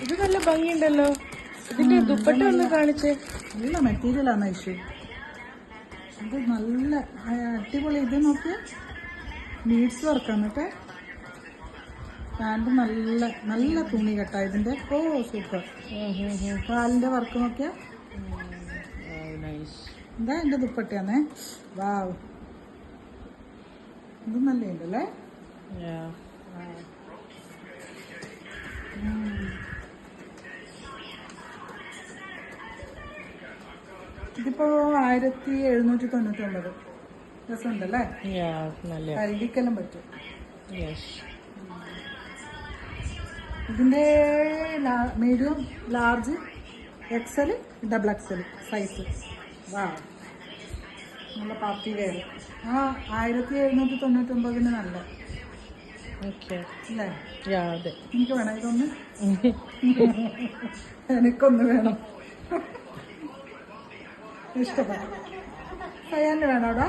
ഇത് നല്ല ഭംഗിയുണ്ടല്ലോ. ഇതിന്റെ ദുപ്പട്ട ഒന്ന് കാണിച്ചേ. നല്ല മെറ്റീരിയലാണ് ഇഷ്യൂ. ഇത് നല്ല അടിപൊളി. ഇത് നോക്കി ബീഡ്സ് വർക്കാണ് കേട്ടെ. പാൻറ് നല്ല നല്ല തുണി കേട്ടാ ഇതിന്റെ. ഓ സൂപ്പർ. കാലിന്റെ വർക്ക് നോക്കിയാ. എന്താ എന്റെ ദുപ്പട്ടയാന്നേ. വാവ്, ഇത് നല്ല ഉണ്ടല്ലേ. ഇതിപ്പോ 1799. രസമുണ്ടല്ലേ. കഴുകിക്കെല്ലാം പറ്റും. ഇതിന്റെ medium, large, XL, double XL size. വാ, നല്ല പാർട്ടി വെയർ. 1799 നല്ല അല്ലേ. എനിക്ക് വേണം ഇതൊന്ന്. എനിക്കൊന്ന് വേണം. ഇഷ്ടപ്പെട്ടു. കയ്യാൻ്റെ വേണോടാ.